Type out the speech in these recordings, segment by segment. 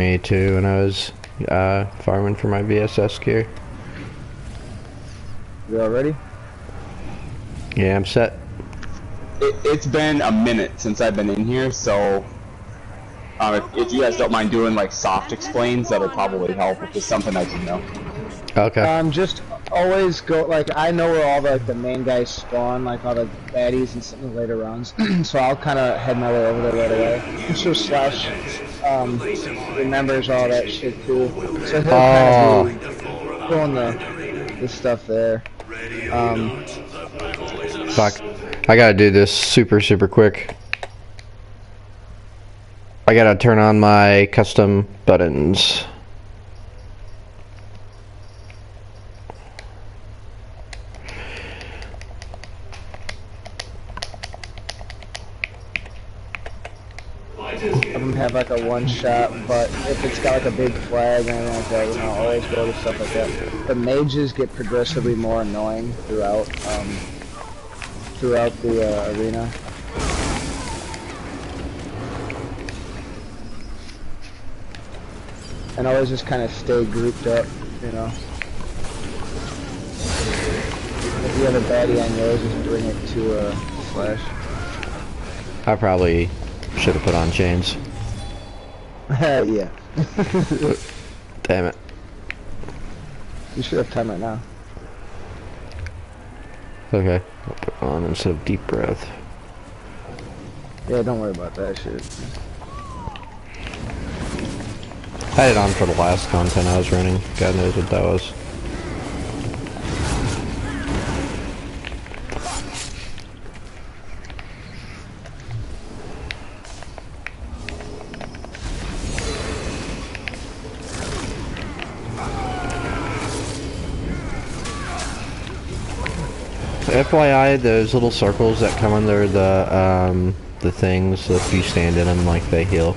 me too when I was farming for my VSS gear. You all ready? Yeah, I'm set. It's been a minute since I've been in here, so if you guys don't mind doing like soft explains, that'll probably help if it's something I can know. Okay. Just always go, like, I know where all the main guys spawn, like all the baddies and some of the later rounds, so I'll kind of head my way over there right away. So Slash remembers all that shit too, so he'll kind of be doing the stuff there. Fuck. I gotta do this super quick. I gotta turn on my custom buttons. Of them have like a one shot, but if it's got like a big flag and anything like that, you know, always go to stuff like that. The mages get progressively more annoying throughout the arena. And always just kind of stay grouped up, you know. If you have a baddie on yours, just bring it to Slash. I probably should have put on chains. Yeah. Damn it. You should have time right now. Okay. I'll put it on instead of deep breath. Yeah, don't worry about that shit. I had it on for the last content I was running. God knows what that was. FYI, those little circles that come under the things, if you stand in them, like, they heal.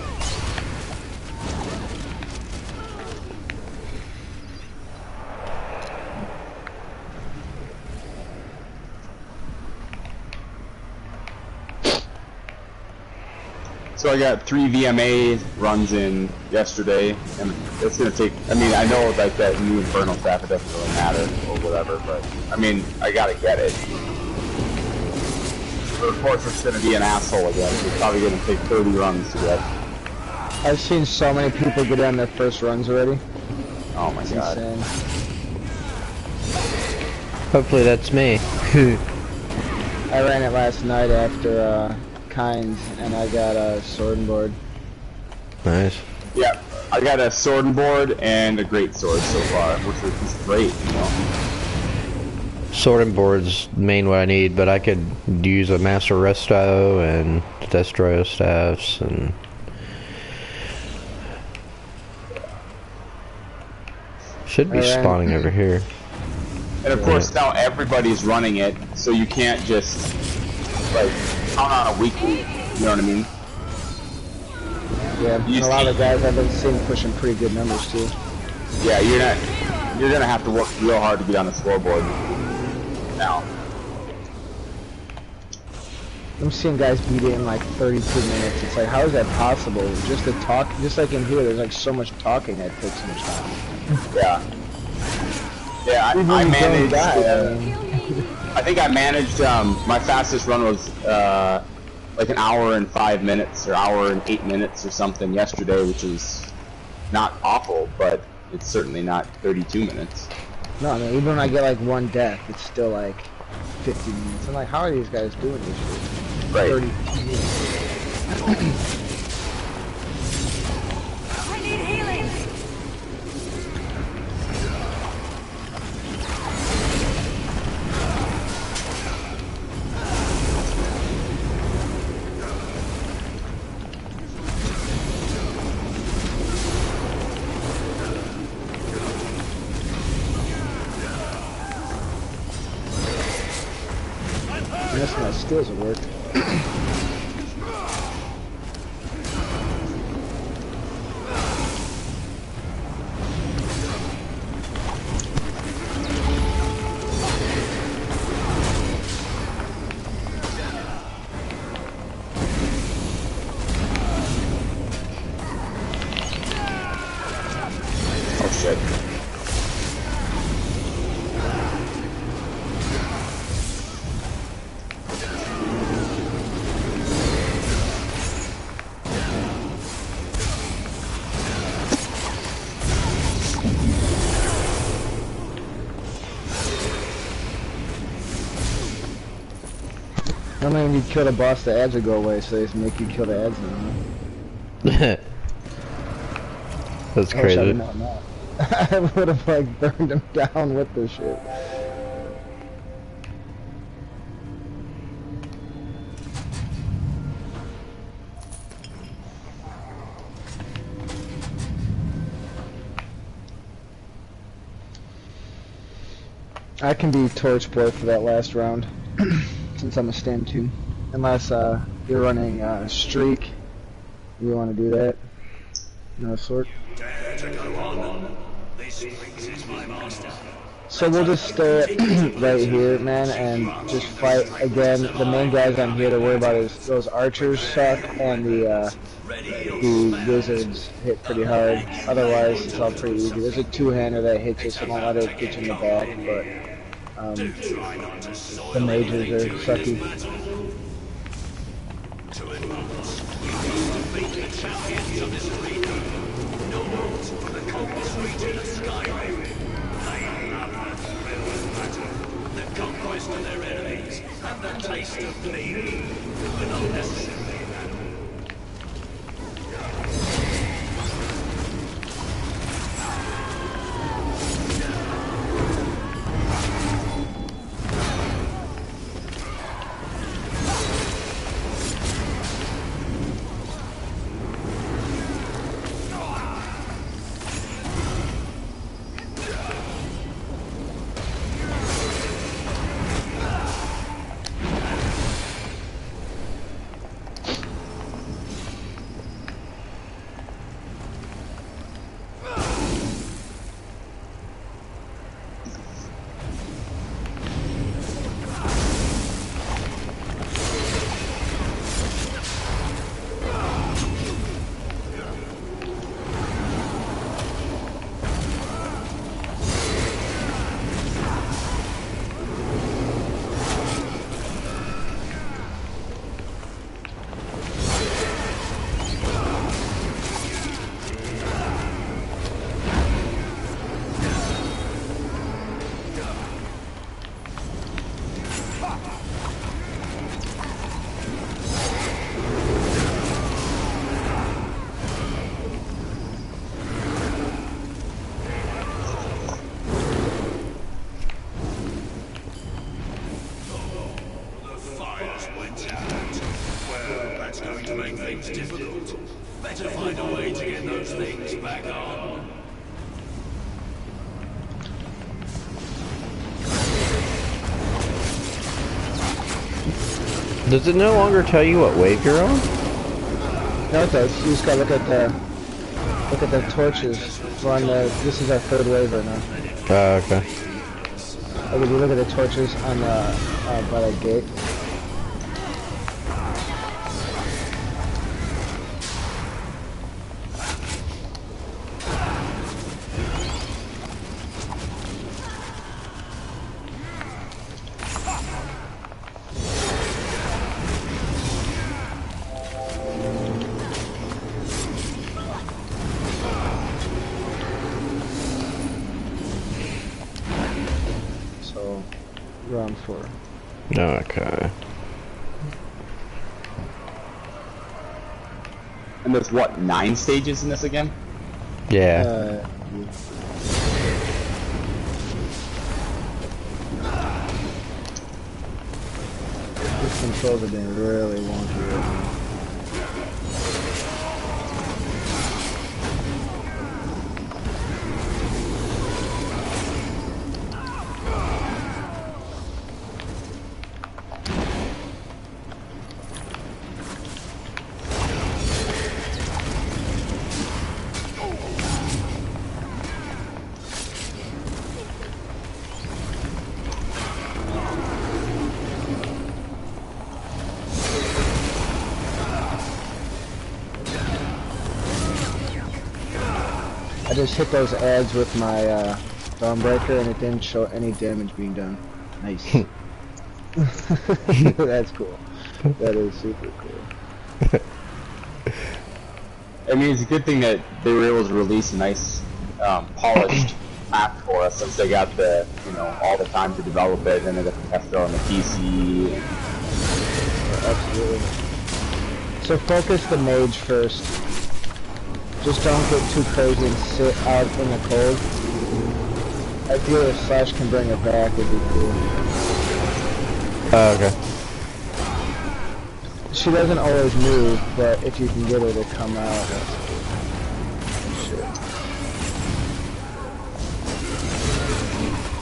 So I got 3 VMA runs in yesterday, and it's gonna take. I mean, I know like that new Infernal staff, it doesn't really matter or whatever, but I mean, I gotta get it. But of course, it's gonna be an asshole again. It's probably gonna take 30 runs to get. I've seen so many people get on their first runs already. Oh my god. Insane. Hopefully that's me. I ran it last night after Kinds, and I got a sword and board. Nice. Yeah, I got a sword and board and a great sword so far, which is great, you know. Sword and board's main what I need, but I could use a Master Resto and Destroyo staffs and... Should be spawning over here. And of course now everybody's running it, so you can't just like count on a weekly. You know what I mean? Yeah, and a lot of guys I've been seeing pushing pretty good numbers too. Yeah, you're gonna have to work real hard to get on the scoreboard now. I'm seeing guys beat it in like 32 minutes. It's like, how is that possible? Just the talk, just like in here, there's like so much talking that takes so much time. Yeah. Yeah, I managed. I think I managed. My fastest run was like an hour and 5 minutes, or hour and 8 minutes, or something yesterday, which is not awful, but it's certainly not 32 minutes. No, I mean, even when I get like one death, it's still like 50 minutes. I'm like, how are these guys doing this shit? Right. 32 minutes. I need healing. Unless my skills will work. shit. I mean, you kill the boss, the ads would go away, so they just make you kill the ads now. That's I wish I crazy. would known that. I would have like burned him down with this shit. I can be torch boy for that last round, since I'm a stand 2. Unless you're running streak, you want to do that. No sort. Dare to go on. This Briggs is my master. So we'll just stay right here, man, and just fight again. The main guys I'm here to worry about is those archers suck, and the wizards hit pretty hard. Otherwise, it's all pretty easy. There's a two-hander that hits you, so don't let it get you in the back, but the mages are sucky. To advance, we must defeat the champions of this arena. Nobles from the coldest region of Skyrim. They love the thrill of battle, the conquest of their enemies, and the taste of bleeding. But not necessarily battle. Difficult. Better find a way to get those things back on. Does it no longer tell you what wave you're on? No, it does. You just gotta look at the torches. We're on the. This is our 3rd wave right now. Oh, okay. Like if you look at the torches on the by that gate. Round 4. Okay. And there's what, 9 stages in this again? Yeah. These controls are being really wonky right now. I just hit those ads with my Dawnbreaker and it didn't show any damage being done. Nice. That's cool. That is super cool. I mean, it's a good thing that they were able to release a nice, polished map for us since they got the, all the time to develop it, and they got the tester on the PC. Absolutely. So focus the mage first. Just don't get too crazy and sit out in the cold. I feel if Slash can bring it back, it'd be cool. Okay. She doesn't always move, but if you can get her to come out, that's cool. Shit.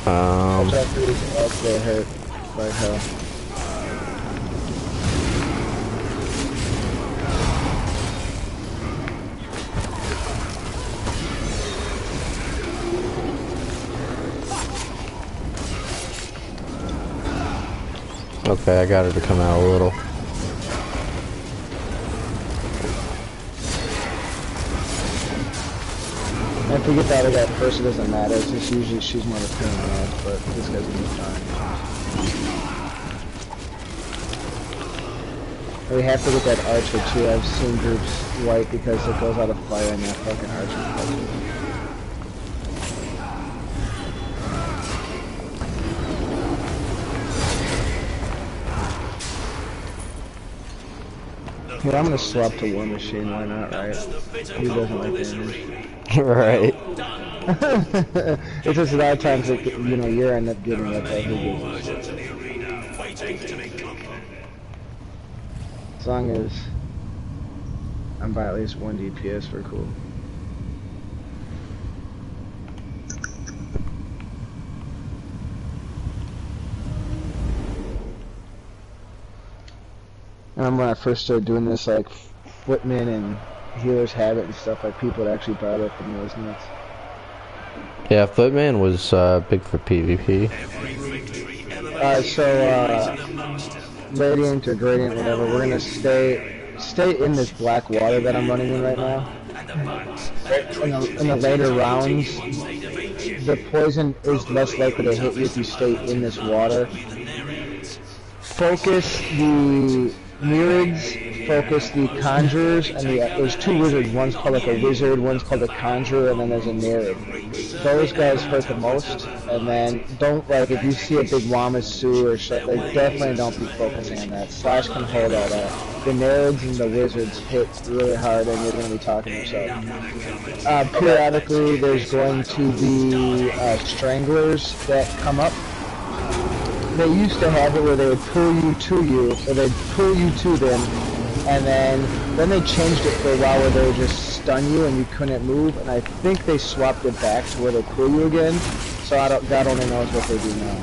Watch out for these ads, they hurt like hell. Okay, I got her to come out a little. And if we get that guy first, it doesn't matter. It's just usually she's more of a pain in the ass, but this guy's gonna be fine. We have to get that archer too. I've seen groups wipe because it goes out of fire and that fucking archer. Here, I'm gonna swap to War Machine, why not, right? Who doesn't like damage? Right. It's just a lot of times that, you end up getting that who as long as I'm by at least 1 DPS, we're cool. I remember when I first started doing this, like, Footman and Healer's Habit and stuff, like, people would actually buy that from me, it was nuts. Yeah, Footman was big for PvP. Radiant or Gradient, whatever, we're gonna stay in this black water that I'm running in right now. In the later rounds, the poison is less likely to hit you if you stay in this water. Focus the Myriads, focus the Conjurers, and there's 2 wizards. One's called like a wizard, one's called a conjurer, and then there's a Myriad. Those guys hurt the most, and then don't, like, if you see a big Wamasu or shit, like, definitely don't be focusing on that. Slash can hold all that. The Myriads and the wizards hit really hard, and you're going to be talking to yourself. Periodically, there's going to be Stranglers that come up. They used to have it where they would pull you to you, or they'd pull you to them, and then they changed it for a while where they would just stun you and you couldn't move, and I think they swapped it back to where they pull you again, so God only knows what they do now.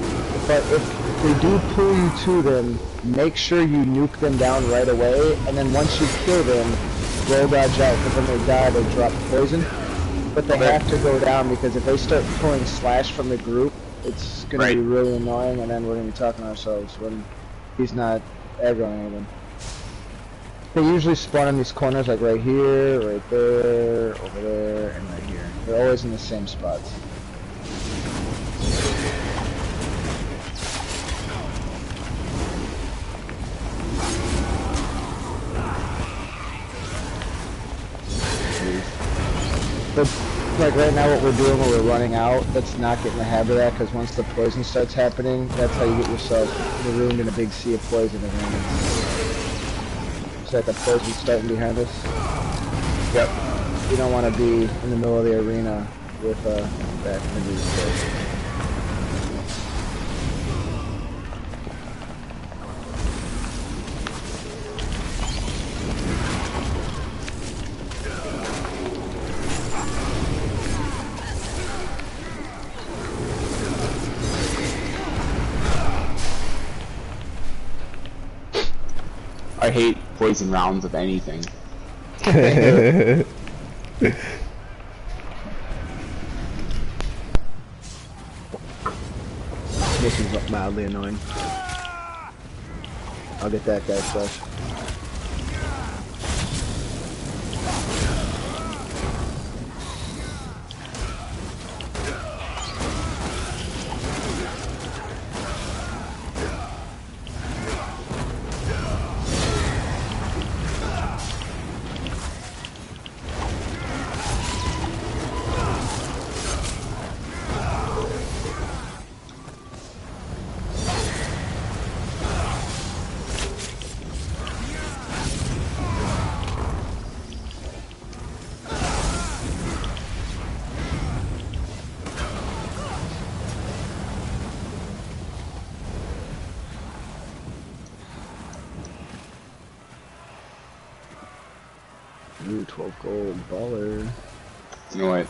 But if they do pull you to them, make sure you nuke them down right away, and then once you kill them, roll dodge out, because when they die, they drop poison. But they have to go down, because if they start pulling Slash from the group, it's going to be really annoying, and then we're going to be talking to ourselves when he's not aggroing anything. They usually spawn in these corners, like right here, right there, over there, and right here. They're always in the same spots. But like right now what we're doing when we're running out, let's not get in the habit of that, because once the poison starts happening, that's how you get yourself marooned in a big sea of poison again. It's like the poison starting behind us. Yep. You don't want to be in the middle of the arena with that disease. I hate poison rounds of anything. This is mildly annoying. I'll get that guy first. 12 gold, baller. You know what?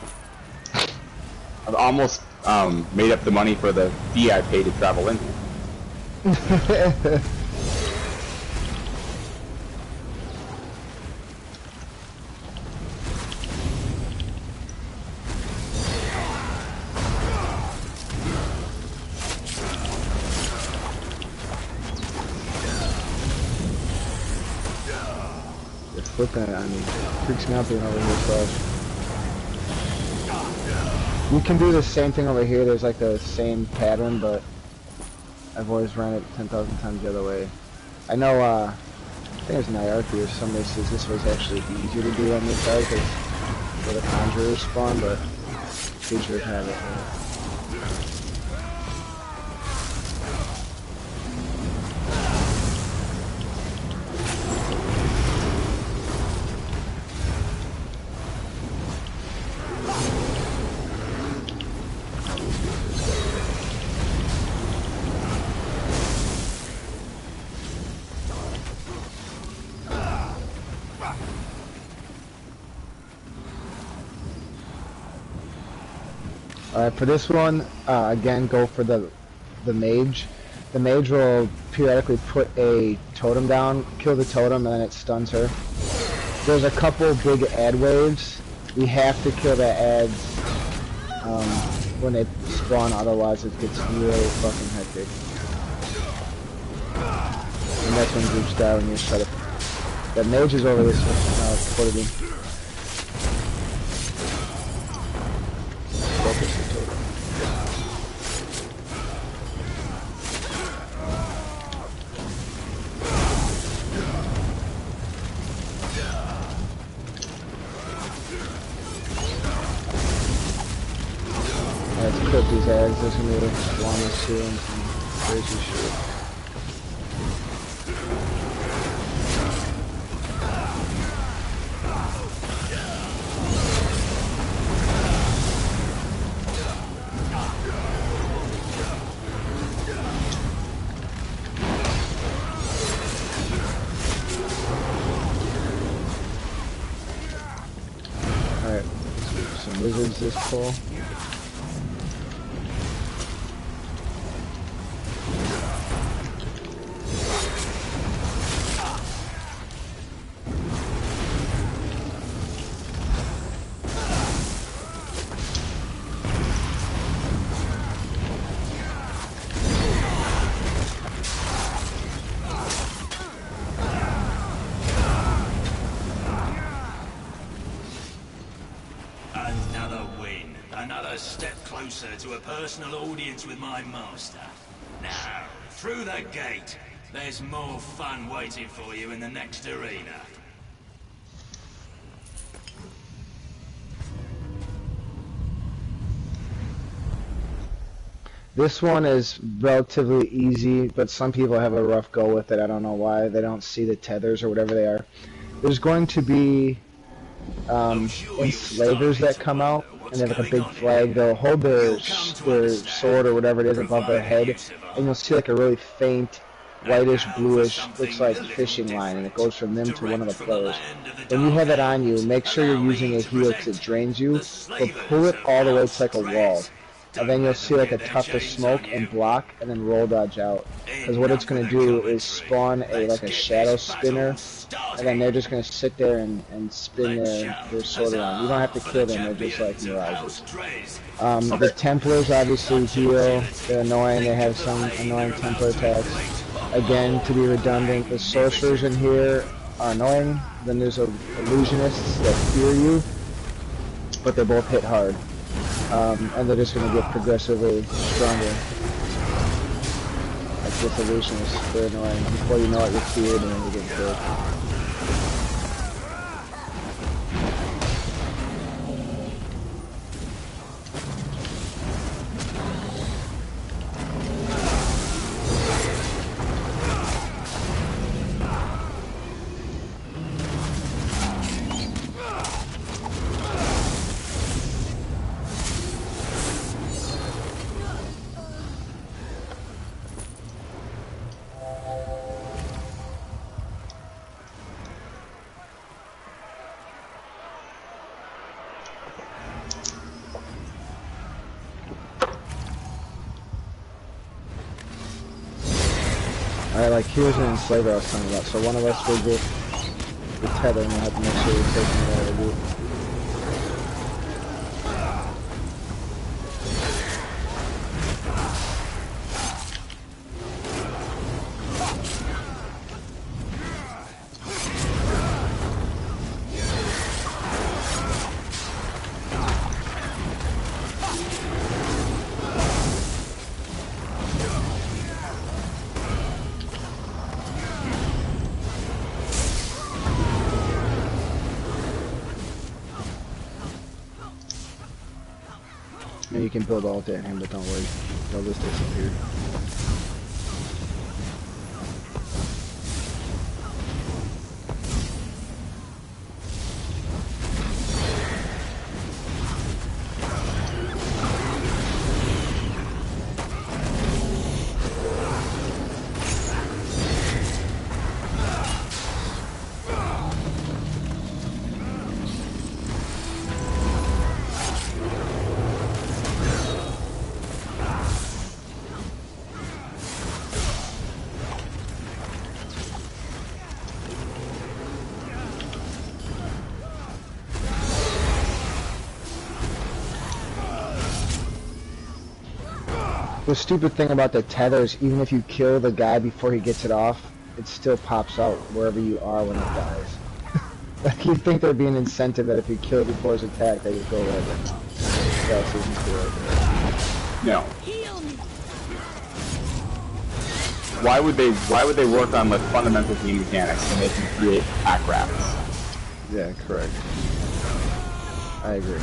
I've almost made up the money for the fee I paid to travel in here. Flipping it on me. Freaks me out being over here, so. You can do the same thing over here. There's like the same pattern, but I've always run it 10,000 times the other way. I know, I think there's an hierarchy or somebody says this was actually easier to do on this side because where the conjurers spawn, but creatures have it. Alright, for this one, again, go for the mage. The mage will periodically put a totem down, kill the totem, and then it stuns her. There's a couple big ad waves. We have to kill the ads when they spawn, otherwise it gets really fucking hectic. And that's when groups die when you try to... The mage is over this quarter. Let's clip these ads. There's gonna be llamas too and some crazy shit. Alright, some wizards this pull. Another step closer to a personal audience with my master. Now, through the gate, there's more fun waiting for you in the next arena. This one is relatively easy, but some people have a rough go with it. I don't know why. They don't see the tethers or whatever they are. There's going to be enslavers that come out, and they have like a big flag. They'll hold their sword or whatever it is above their head, and you'll see like a really faint, whitish, bluish, looks like fishing line, and it goes from them to one of the players. When you have it on you, make sure you're using a heal because it drains you, but pull it all the way to like a wall. And then you'll see like a tuft of smoke and block, and then roll dodge out. Because what it's going to do is spawn like a shadow spinner, and then they're just going to sit there and spin their sword around. You don't have to kill them, they're just like mirages. The Templars obviously heal, they're annoying, they have some annoying Templar attacks. Again, to be redundant, the sorcerers in here are annoying. Then there's illusionists that fear you, but they both hit hard. And they're just going to get progressively stronger. Like this illusionist, they're annoying. Before you know it, you're feared and then you get killed. like here's an enslaver I was talking about. So one of us will get the tether and we'll have to make sure we're taking it out of it. And you can build all that him, but don't worry, they'll just disappear. The stupid thing about the tether is even if you kill the guy before he gets it off, it still pops out wherever you are when it dies. Like you'd think there'd be an incentive that if you kill it before his attack, they would go right there. That's what he's doing. No. Why would they work on like fundamental game mechanics when they can create pack wraps? Yeah, correct. I agree.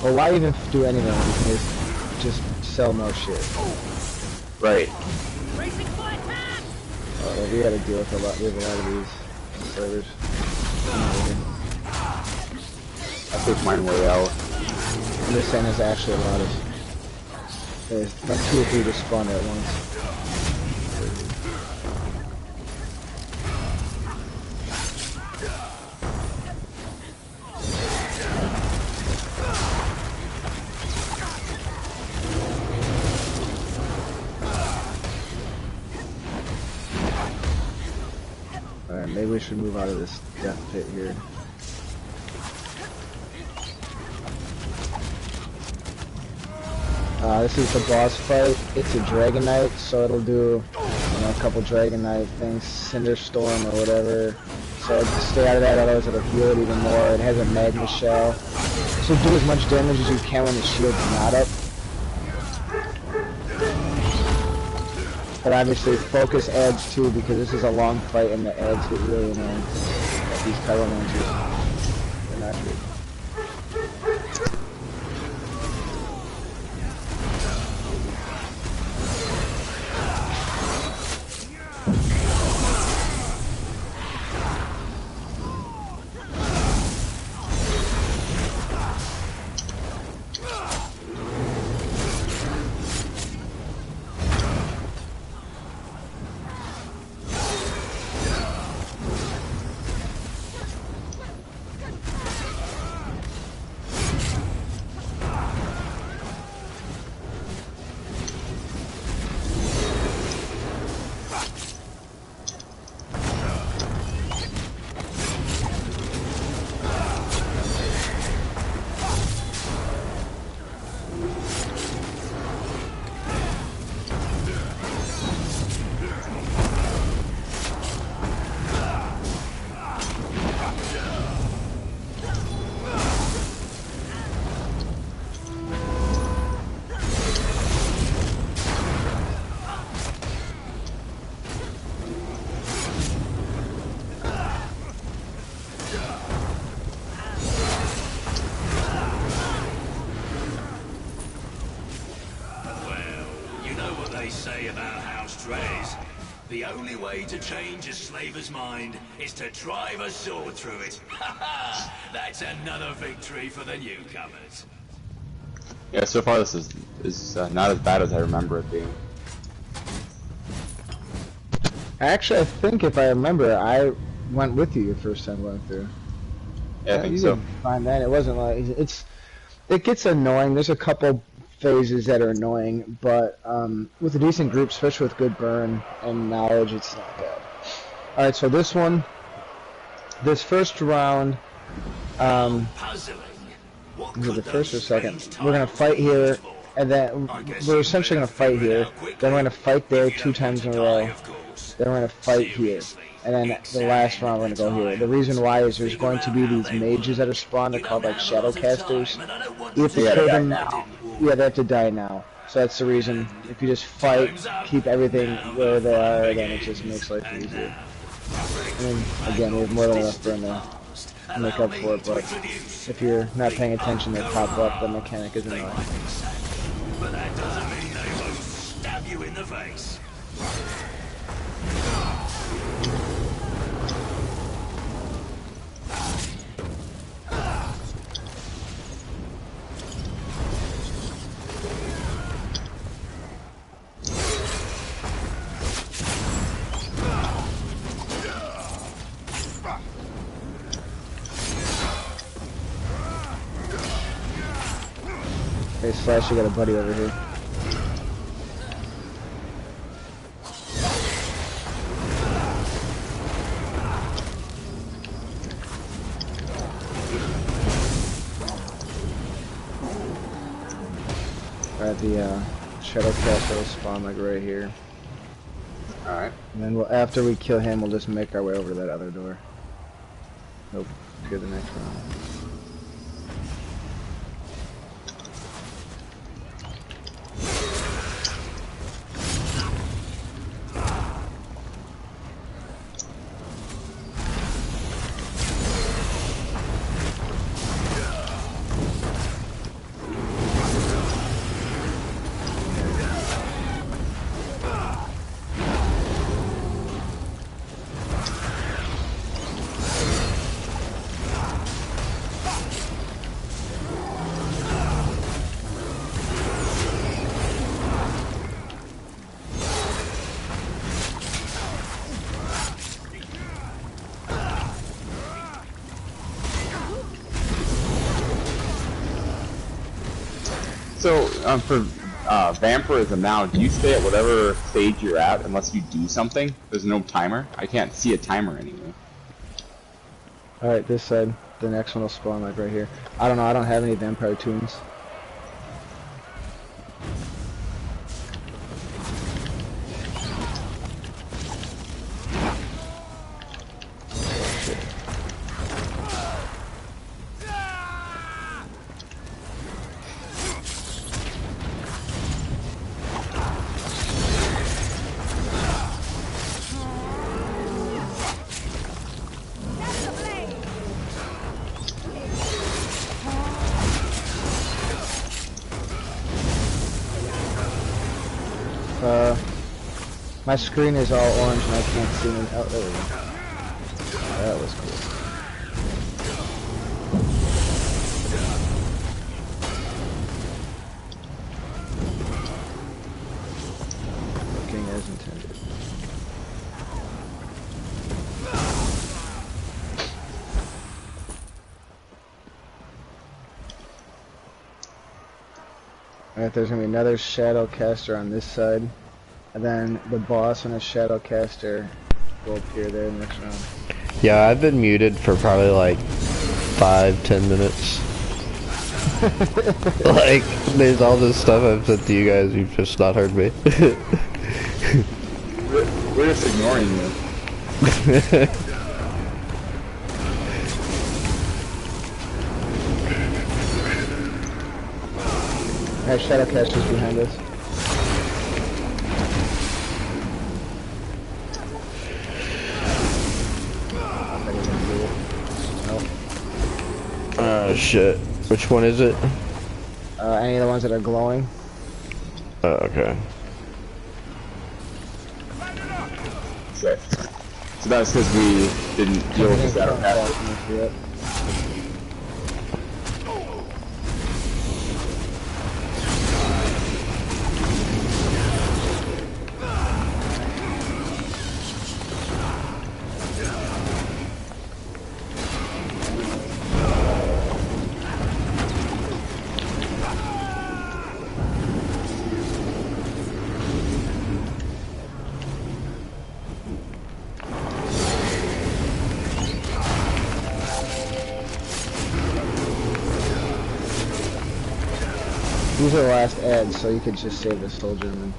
Well, why even do anything? Because just sell more shit. Right. Oh, we gotta deal with a lot. We have a lot of these servers. I think mine way out. I'm just saying there's actually a lot of. There's like 2 or 3 just spawn at once. Alright, maybe we should move out of this death pit here. This is the boss fight. It's a Dragon Knight, so it'll do a couple Dragon Knight things, Cinder Storm or whatever. So just stay out of that, otherwise it'll heal it even more. It has a Magma Shell. So do as much damage as you can when the shield's not up. But obviously focus adds too, because this is a long fight and the adds get really annoying. Like these Pyromancers, they're not good. The only way to change a slaver's mind is to drive a sword through it. Ha ha! That's another victory for the newcomers. Yeah, so far this is not as bad as I remember it being. Actually, I think if I remember, I went with you your first time going through. Yeah, I think you so. did fine then. It wasn't like it gets annoying. There's a couple phases that are annoying, but with a decent group, especially with good burn and knowledge, it's not bad. Alright, so this first round, the first or second, we're going to fight here, and then we're essentially going to fight here, then we're going to fight there 2 times in a row, then we're going to fight here, and then the last round we're going to go here. The reason why is there's going to be these mages that are spawned, they're called like shadow casters. You have to kill them now. Yeah, they have to die now. So that's the reason. If you just fight, keep everything where they are, then it just makes life easier. And then, again, we have more than enough burn to make up for it, but if you're not paying attention, they pop up, the mechanic is annoying. But that doesn't mean they won't stab you in the face. Hey, Slash, you got a buddy over here. Alright, the shadow caster will spawn like right here. Alright. And then after we kill him, we'll just make our way over to that other door. Nope, to the next round. So, for vampirism now, do you stay at whatever stage you're at unless you do something? There's no timer? I can't see a timer anyway. Alright, this side. The next one will spawn like right here. I don't know, I don't have any vampire tunes. My screen is all orange and I can't see any. Oh, there we go. That was cool. Working as intended. Alright, there's gonna be another shadow caster on this side. And then the boss and a shadow caster will appear there next round. Yeah, I've been muted for probably like 5-10 minutes. Like, there's all this stuff I've said to you guys, you've just not heard me. We're just ignoring you. Alright, shadow caster's behind us. Oh shit. Which one is it? Any of the ones that are glowing. Oh, okay. Okay. So that's because we didn't deal with the shadow caster. These are the last ads, so you could just save the soldier. And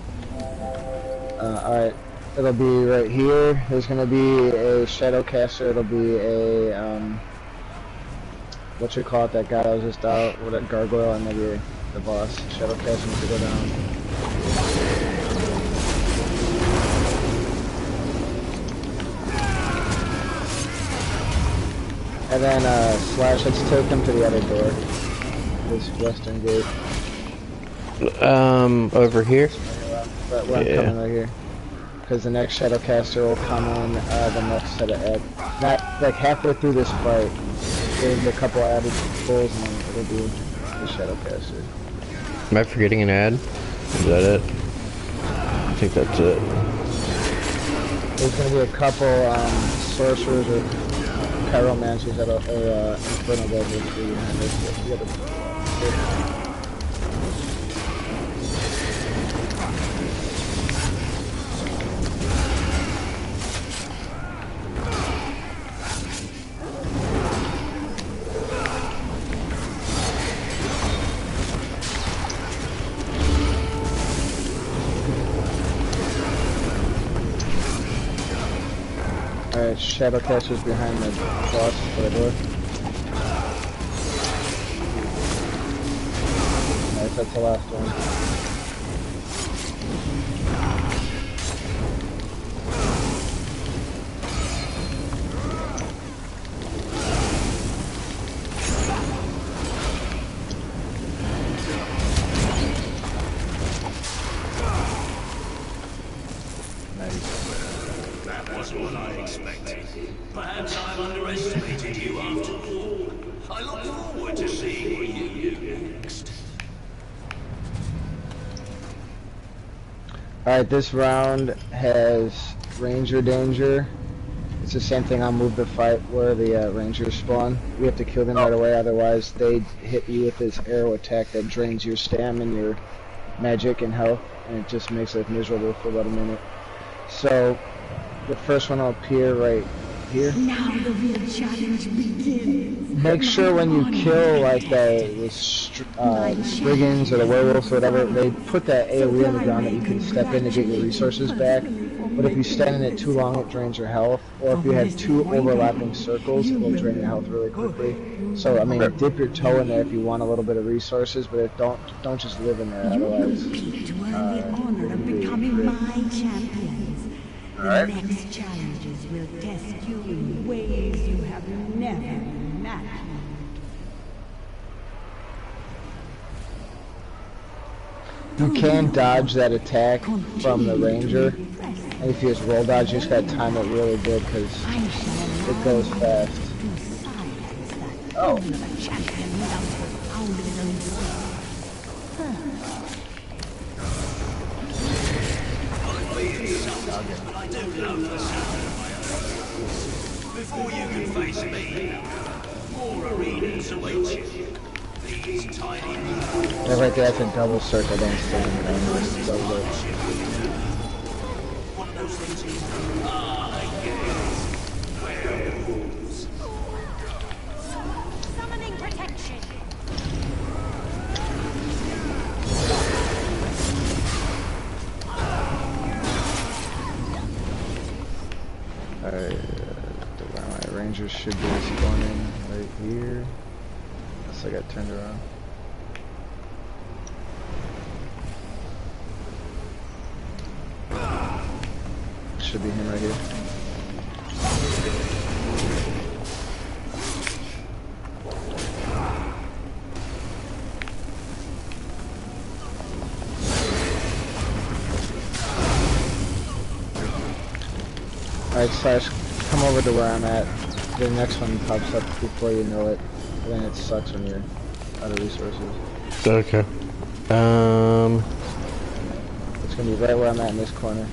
alright, it'll be right here. There's gonna be a Shadowcaster. It'll be a what you call it? That guy that was just out with a gargoyle, and maybe the boss. Shadowcaster needs to go down. And then Slash, let's take him to the other door. This western gate. Over here? But I'm coming right here. Because the next Shadowcaster will come in the next set of ads. Not like halfway through this fight. There'll be a couple added pulls and then it'll be the Shadowcaster. Am I forgetting an ad? Is that it? I think that's it. There's going to be a couple sorcerers or pyromancers that are infernal devils behind this. You gotta Alright, Shadowcaster's behind the boss for the door. Alright, that's the last one. That wasn't what I expected. Perhaps I've underestimated you after all. I look forward to seeing what you do next. Alright, this round has Ranger Danger. It's the same thing on Move the Fight where the Rangers spawn. We have to kill them right away, otherwise they hit you with this arrow attack that drains your stamina and your magic and health, and it just makes it miserable for about a minute. So, the first one will appear right here. Now the real challenge begins. Make sure when you kill like the brigands or the werewolves or whatever, they put that AoE on the ground that you can step in to get your resources back. But if you stand in it too long, it drains your health. Or if you have two overlapping circles, it will drain your health really quickly. So I mean, dip your toe in there if you want a little bit of resources, but don't just live in there. Otherwise, To earn the honor of becoming my champions. The next challenges will test you in ways you have never imagined. you can dodge that attack from the ranger, and if you just roll dodge, you just gotta time it really good because it goes fast. Oh. I do love the sound of my own. Before you can face me, more arenas await you. These tiny Yeah, right there, that's a double circle, don't stand there. Just double it. one of those things. I guess. Werewolves. Summoning protection. Alright, my rangers should be spawning right here. Unless I got turned around. Should be him right here. Alright, Slash, come over to where I'm at. The next one pops up before you know it. And then it sucks when you're out of resources. Okay. It's gonna be right where I'm at in this corner.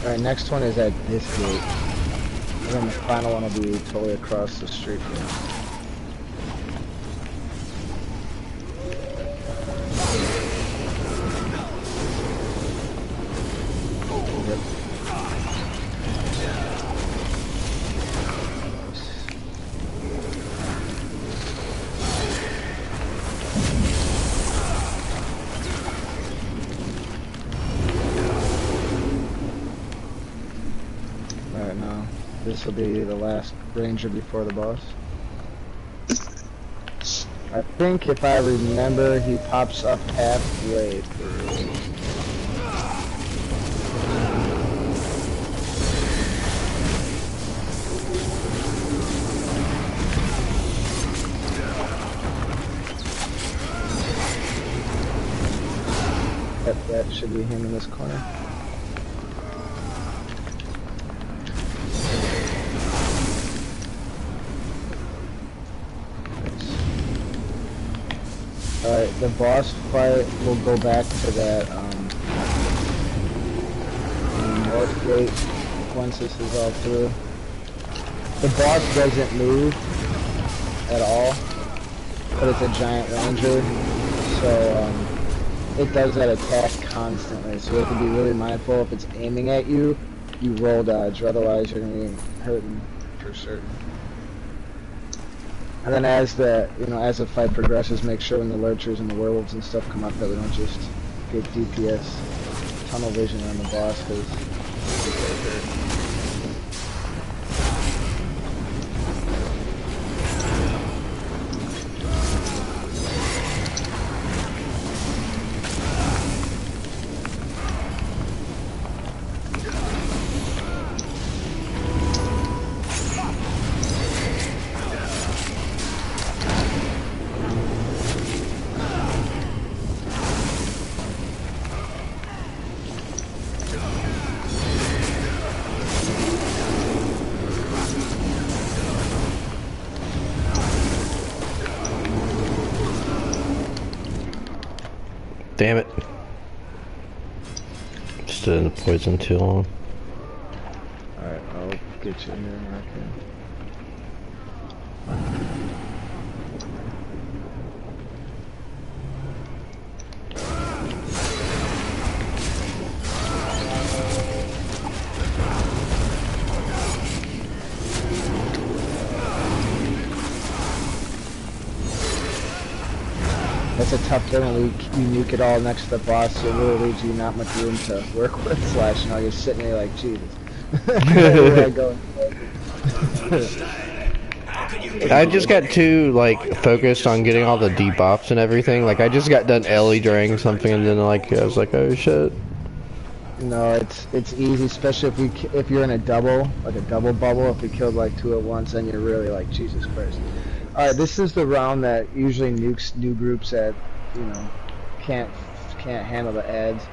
Alright, next one is at this gate. And then the final one will be totally across the street from us. This will be the last ranger before the boss. I think if I remember, he pops up halfway through. That should be him in this corner. Alright, the boss fight will go back to that north gate once this is all through. The boss doesn't move at all, but it's a giant ranger, so it does that attack constantly, so you have to be really mindful. If it's aiming at you, you roll dodge, or otherwise you're going to be hurting for certain. And then as the fight progresses, make sure when the lurchers and the werewolves and stuff come up that we don't just get DPS tunnel vision on the boss, because Damn it. Stood in the poison too long. alright, I'll get you in there, Mark. That's a tough thing when you nuke it all next to the boss, so it really leaves you not much room to work with, slash, you know, you're sitting there like, Jesus. Where I go? I just got too, like, focused on getting all the debuffs and everything. Like, I just got done Ellie during something, and then, like, I was like, oh, shit. No, it's easy, especially if you're in a double, like a double bubble. If we killed, like, two at once, then you're really like, Jesus Christ. Alright, this is the round that usually nukes new groups that, you know, can't handle the ads.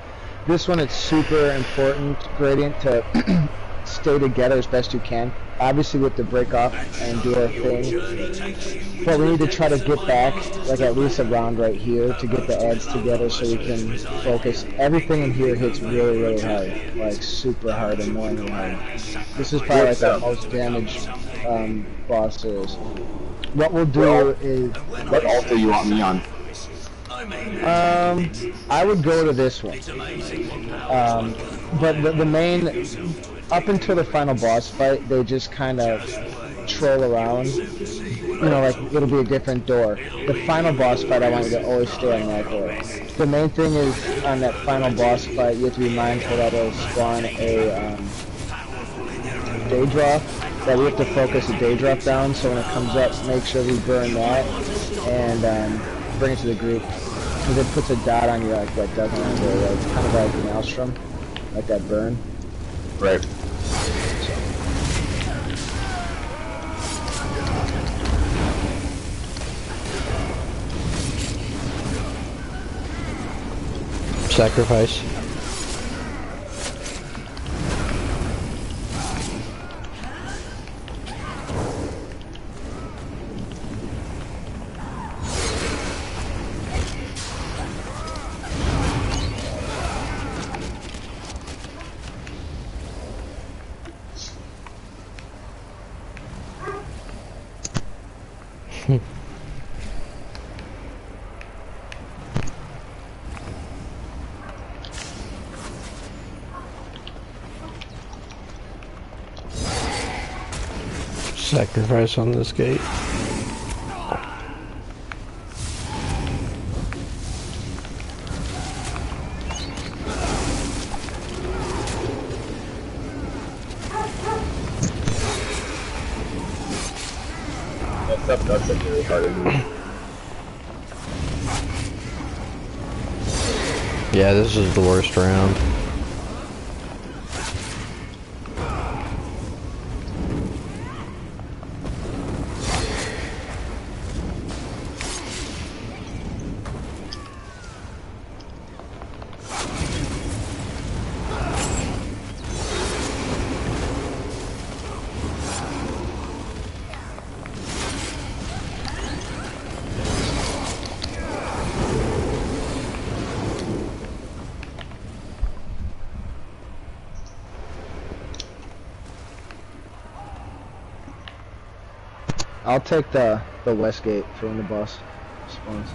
This one, it's super important, Gradient, to stay together as best you can. Obviously we have to break off and do our thing, but we need to try to get back, like at least a round right here, to get the ads together so we can focus. Everything in here hits really, really hard, like super hard, annoyingly hard. This is probably like the most damaged boss there is. What we'll do is... What ult do you want me on? I would go to this one. But the main... Up until the final boss fight, they just kind of troll around. You know, like, it'll be a different door. The final boss fight, I want you to always stay on that door. The main thing is, on that final boss fight, you have to be mindful that it'll spawn a day drop. That we have to focus the day drop down, so when it comes up, make sure we burn that, and bring it to the group. Because it puts a dot on you like that doesn't on there, right? It's kind of like an Maelstrom, like that burn. Right. Sacrifice. Sacrifice on this gate. That's a really hard enemy. Yeah, this is the worst round. I'll take the west gate for when the boss spawns.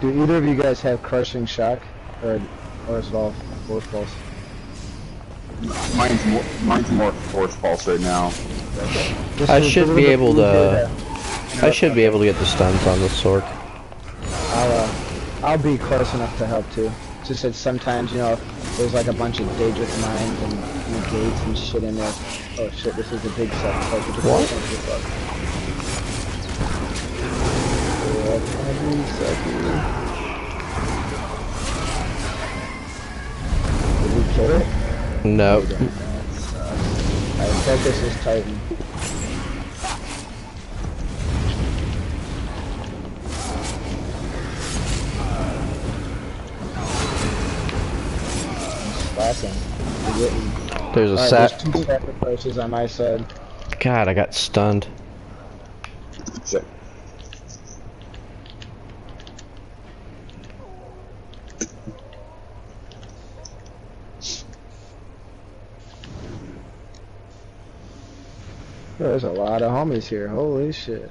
Do either of you guys have crushing shock, or is it all force pulse? Mine's more force pulse right now. I should be able to. I should be able to get the stuns on this sword. I'll be close enough to help too. It's just that sometimes, you know, there's like a bunch of dangerous mines and gates and shit in there. Oh shit, this is a big set. What? Did we kill it? No. Alright, focus is Titan. Slashing. There's a Alright, sat. there's 2 sacrifices on my side. God, I got stunned. Shit. There's a lot of homies here. Holy shit.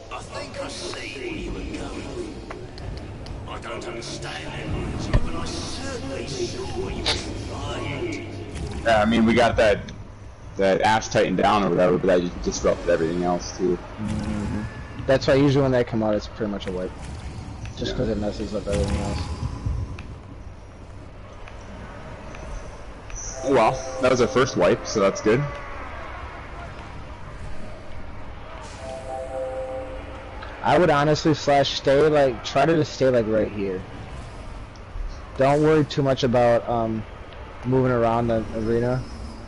I think I see where you were going. I don't understand it, but I certainly saw where you were trying. Yeah, I mean, we got that Ash Titan down or whatever, but that just disrupted everything else too. That's why usually when they come out, it's pretty much a wipe. Just because it messes up everything else. Oh well, that was our first wipe, so that's good. I would honestly try to stay like right here. Don't worry too much about moving around the arena.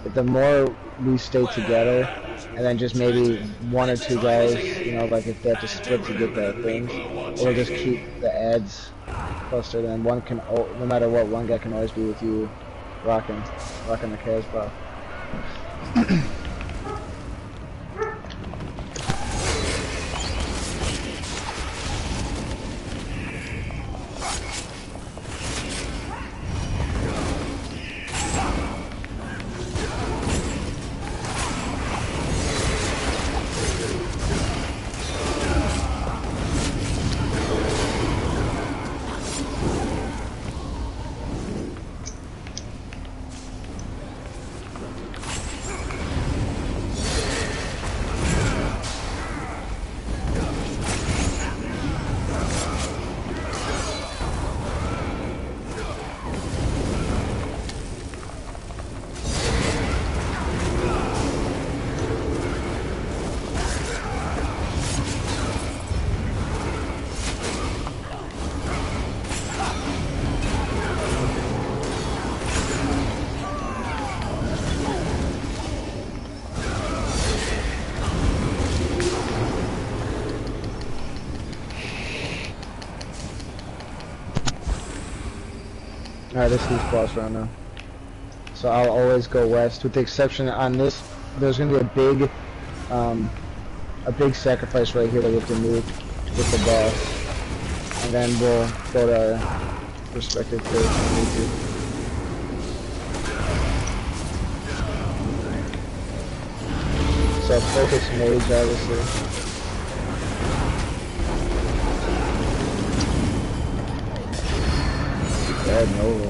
But the more we stay together, and then just maybe 1 or 2 guys, you know, like if they have to split to get the things, or just keep the ads clustered, and one can, no matter what, one guy can always be with you, rocking the Casbah. Alright, this is boss round now. So I'll always go west, with the exception on this, there's gonna be a big sacrifice right here that we have to move with the boss. And then we'll go to our respective place if we need to. So focus mage, obviously. Bad Nova.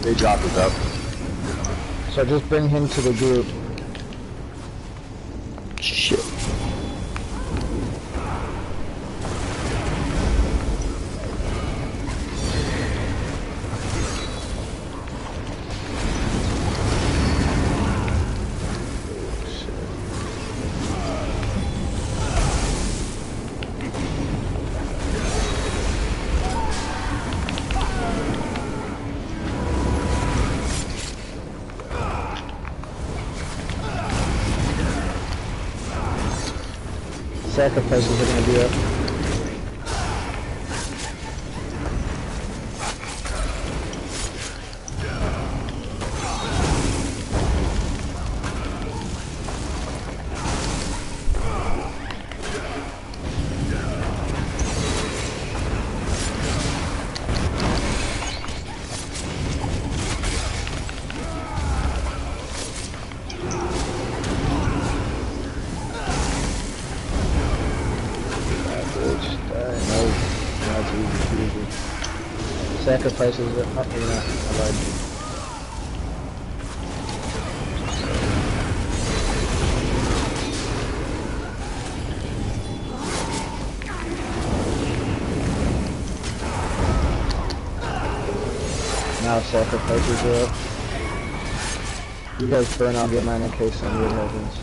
They dropped us up. So just bring him to the group. Shit. Sacrifices are going to be up. Sacrifices are up in that. Now sacrifices are up. You guys burn, I'll get mine in case something weird happens.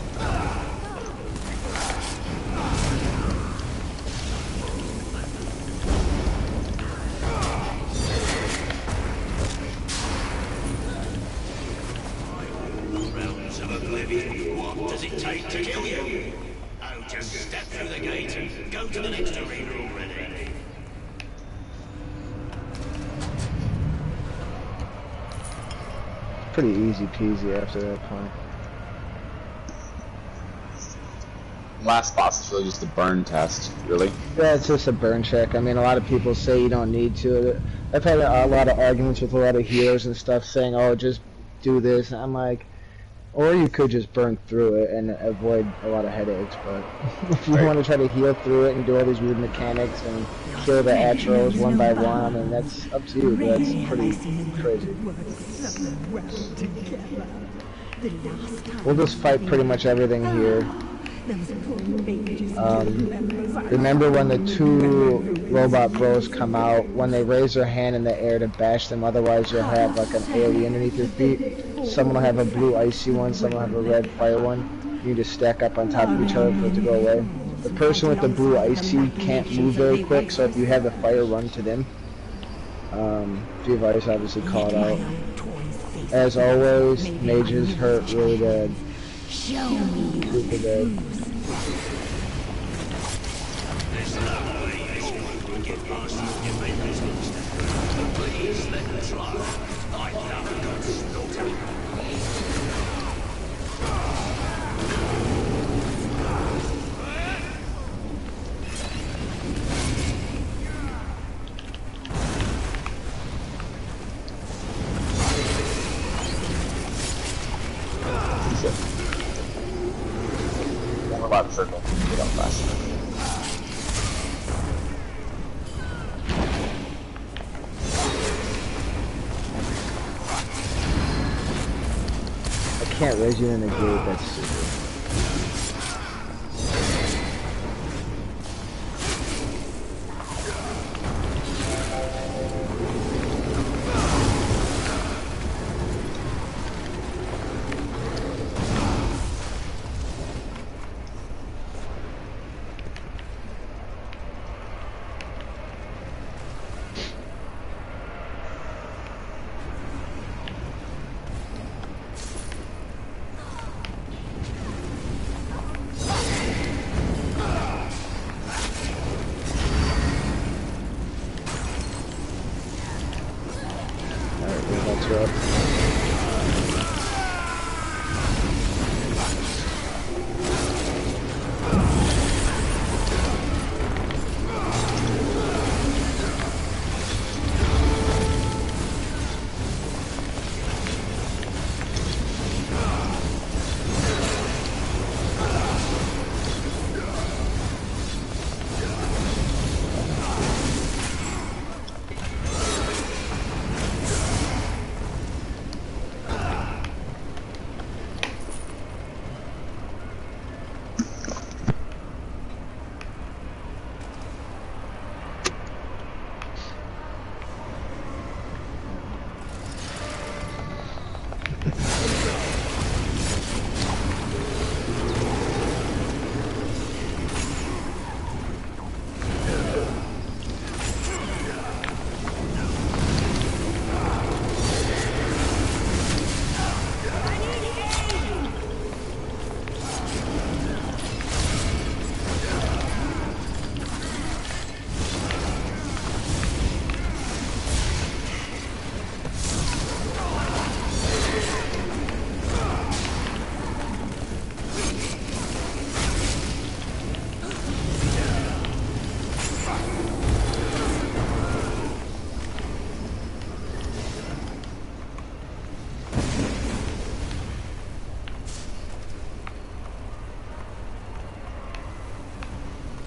What does it take to kill you? Oh, just step through the gate and go to the next arena already. Pretty easy peasy after that point. Last boss is really just a burn test, really. Yeah, it's just a burn check. I mean, a lot of people say you don't need to. I've had a lot of arguments with a lot of healers and stuff saying, oh, just do this. And I'm like, or you could just burn through it and avoid a lot of headaches, but if you want to try to heal through it and do all these weird mechanics and kill the atros one by one, I mean, that's up to you, but that's pretty crazy. We'll just fight pretty much everything here. Remember when the two robot bros come out, when they raise their hand in the air to bash them, otherwise you'll have like an AoE underneath your feet. Someone will have a blue icy one, someone will have a red fire one. You just stack up on top of each other for it to go away. The person with the blue icy can't move very quick, so if you have the fire, run to them. Vdsa obviously called out. As always, mages hurt really bad. Super bad. Please let me try. I love a good slaughter. We're about to circle. Get up fast. can't raise you in the gate, that's stupid.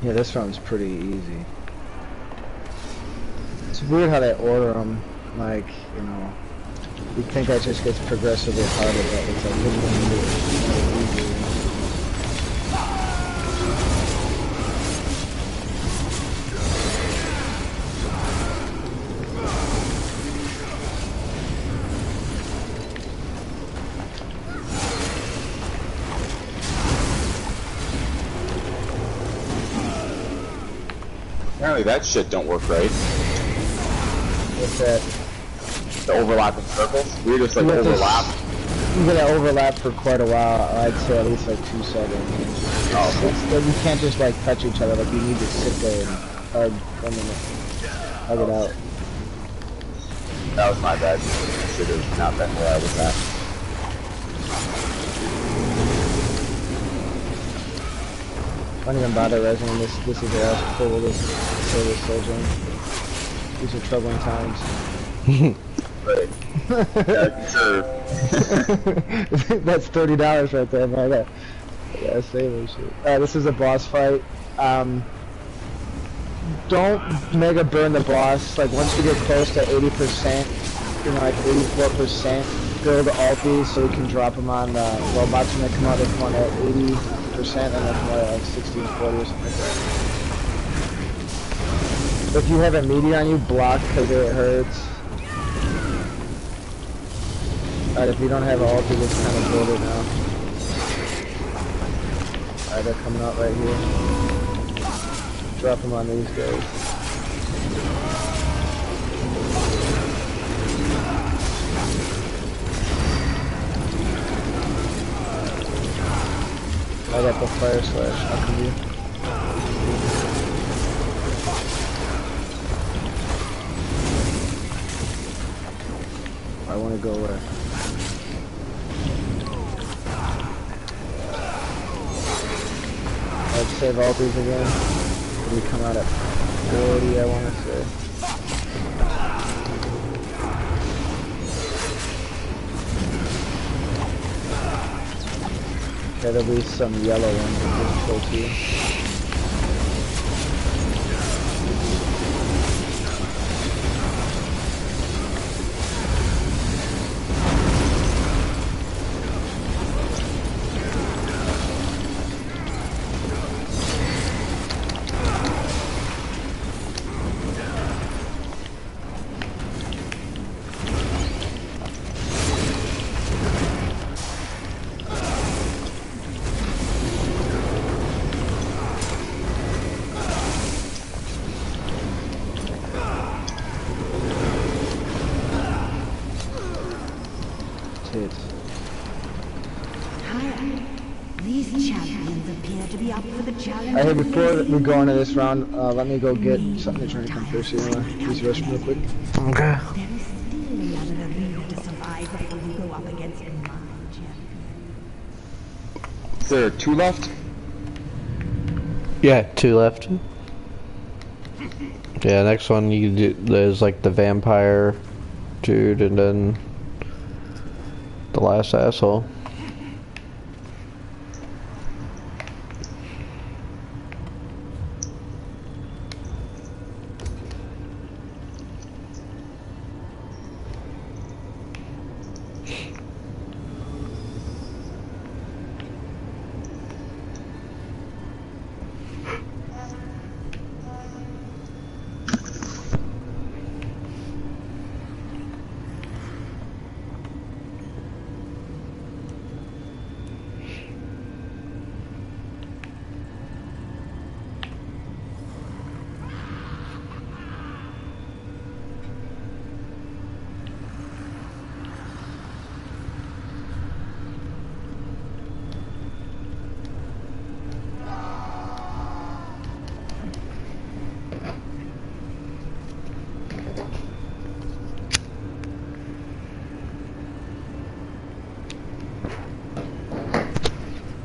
Yeah, this one's pretty easy. It's weird how they order them, like, you know, you'd think that just gets progressively harder, but it's like, this one is easy. Apparently that shit don't work right. What's that? The overlapping circles. We just like overlap. You're gonna overlap for quite a while. I'd say at least like 2 seconds. Oh, you can't just like touch each other. Like you need to sit there and hug it out. That was my bad. I should have not been where I was at. I don't even bother resing this. This is the last pull. This soldier. These are troubling times. Right. Yeah, sure. That's $30 right there, man. Yeah, save this shit. This is a boss fight. Don't mega burn the boss. Like once you get close to 80%, you know, like 84%, build ultis so you can drop them on robots when they come out. They come out at 80%, and they come out at like 60 and 40 or something like that. If you have a meteor on you, block because it hurts. Alright, if you don't have ulti, just kind of build it now. Alright, they're coming out right here. Drop them on these guys. I got the fire slash. How can you? I want to go where? Let's save all these again. We come out at 40, I want to say. Okay, there'll be some yellow ones that just kill too. These champions appear to be up for the challenge. Hey, before we go into this round, let me go get something to try to come first. You know, use the restroom real quick. Okay. There is still another arena to survive before you go up against my champion. Is there 2 left? Yeah, 2 left. Yeah, next one you do, there's like the vampire dude and then the last asshole.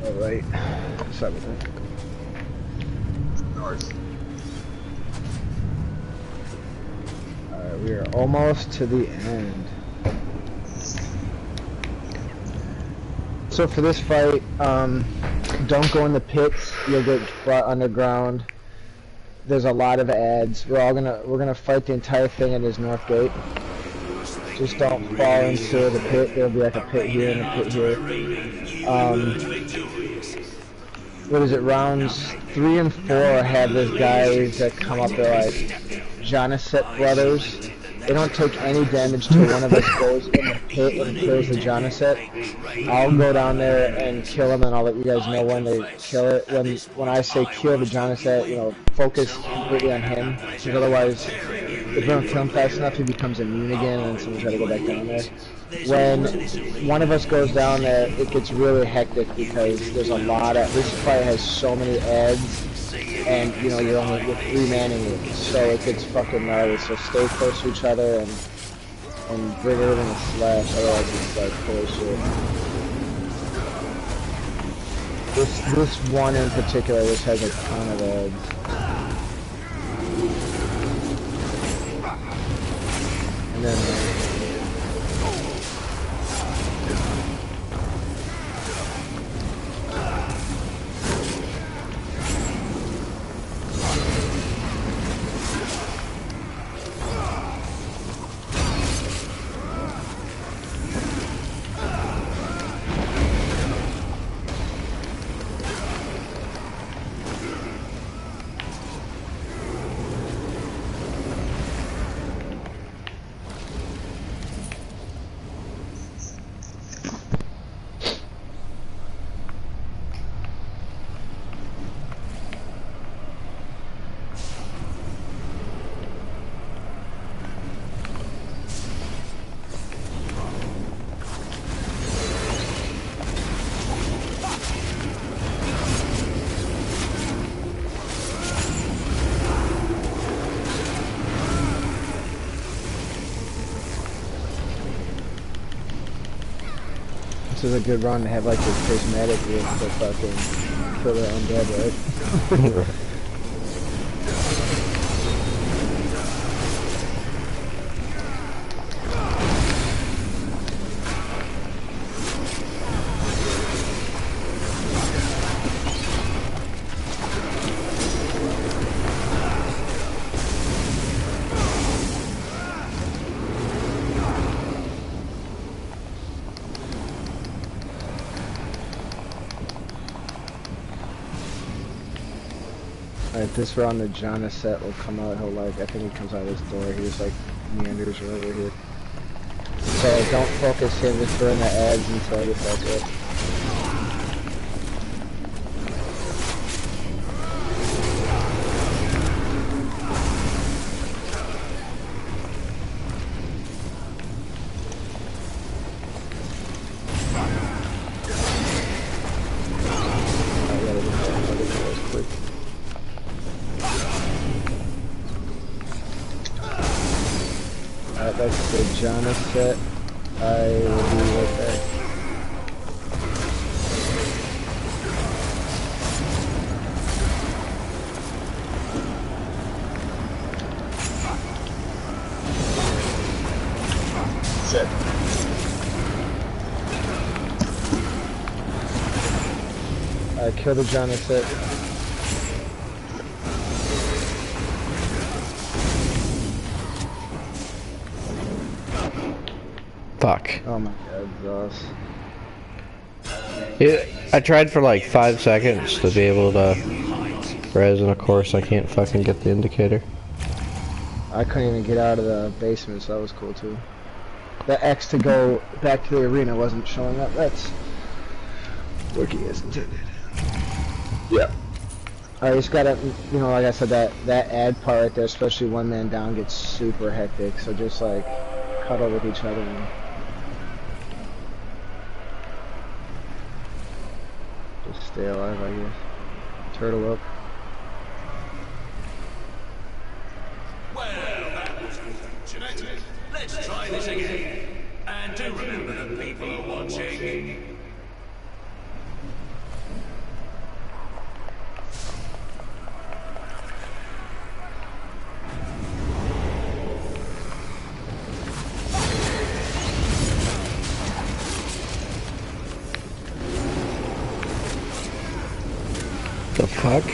Alright. Sorry about that. Alright, we are almost to the end. So for this fight, don't go in the pits, you'll get brought underground. There's a lot of ads. We're gonna fight the entire thing in this north gate. Just don't fall into the pit. There'll be like a pit here and a pit here. What is it? Rounds 3 and 4 have these guys that come up. They're like Jonaset brothers. They don't take any damage till one of us goes in the pit and kills the Jonaset. I'll go down there and kill him, and I'll let you guys know when they kill it. When I say kill the Jonaset, you know, focus completely on him, because otherwise, if we don't kill him fast enough, he becomes immune again, and then someone's got to go back down there. When one of us goes down there, it gets really hectic because there's a lot of. This fight has so many ads. And you know you're 3 manning it, so it gets fucking gnarly. So stay close to each other and bring everything to slash. Otherwise, it's like holy shit. This one in particular, this has a ton of ads. And then. This is a good run to have like this prismatic with the fucking killer undead, right? Alright, this round the Jonaset will come out. He'll like, I think he comes out of this door. He just like meanders right over here. So don't focus him, just burn the ads until I get back up. back to the Jana set. I will be right back. Shit. Kill the Jana set. Fuck. Oh my god, Zoss. Yeah, I tried for like 5 seconds to be able to res, and of course I can't fucking get the indicator. I couldn't even get out of the basement, so that was cool too. The X to go back to the arena wasn't showing up. That's working as intended. Yeah. I just gotta, you know, like I said, that ad part right there, especially one man down, gets super hectic. So just like cuddle with each other and just stay alive, I guess. Turtle up. Well, that was unfortunate. Let's try this again. And do remember that people are watching. The fuck?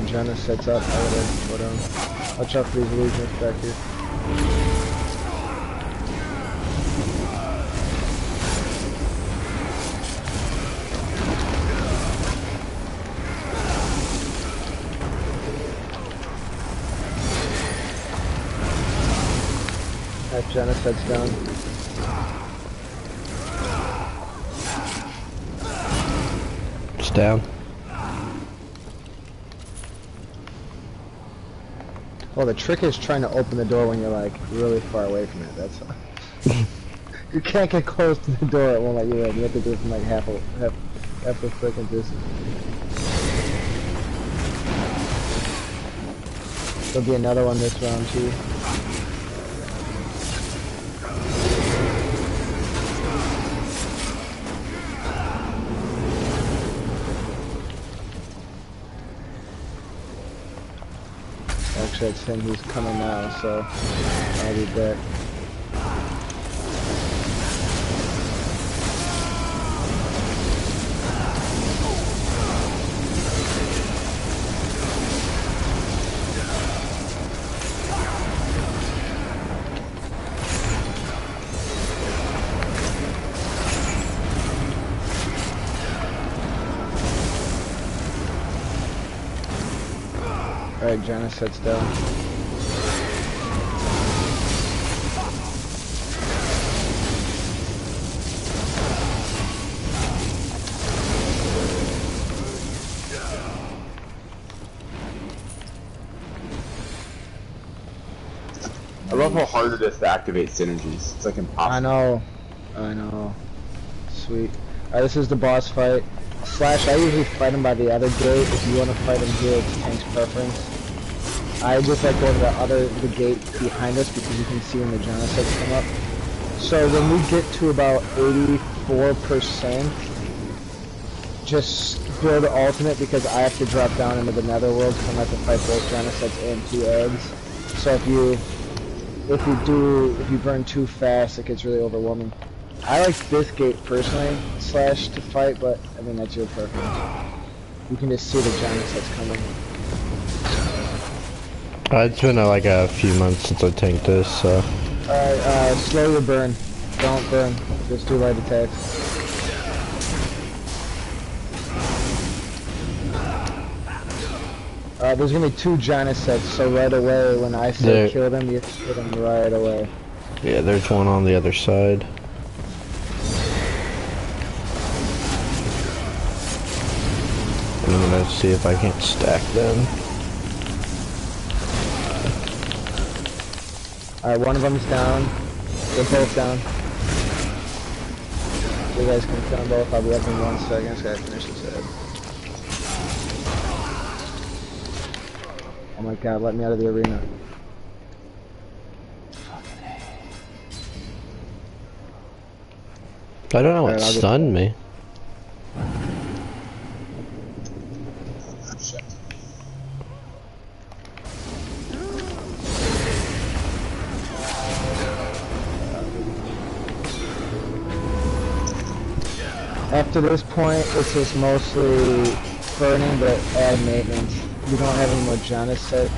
Jana sets up. Watch out for these illusions back here. Alright, Jana sets down. It's down. Well, the trick is trying to open the door when you're like really far away from it. That's you can't get close to the door; it won't let you in. You have to do it from like half a freaking distance. There'll be another one this round too. Actually, it's him who's coming now, so I'll be back. Alright, Jana sets down. I love how hard it is to activate synergies. It's like impossible. I know. Sweet. Alright, this is the boss fight. Slash, I usually fight him by the other gate. If you want to fight him here, it's Tank's preference. I just like going to the gate behind us because you can see when the Jana sets come up. So when we get to about 84%, just build ultimate because I have to drop down into the netherworld because I'm going to have to fight both Jana sets and 2 eggs. So if you burn too fast, it gets really overwhelming. I like this gate personally, Slash, to fight, but I mean that's your preference. You can just see the Jana sets coming. It's been like a few months since I tanked this, so. Alright, slow your burn. Don't burn. Just do light attacks. There's gonna be 2 Jana sets, so right away when I say kill them, you kill them right away. Yeah, there's one on the other side. I'm gonna see if I can't stack them. Alright, one of them's down. They're both down. So you guys can kill them both. I'll be up in 1 second. This guy finishes it. Oh my god, let me out of the arena. I don't know what stunned me. After this point, it's just mostly burning, but add maintenance. We don't have any more Jonas set.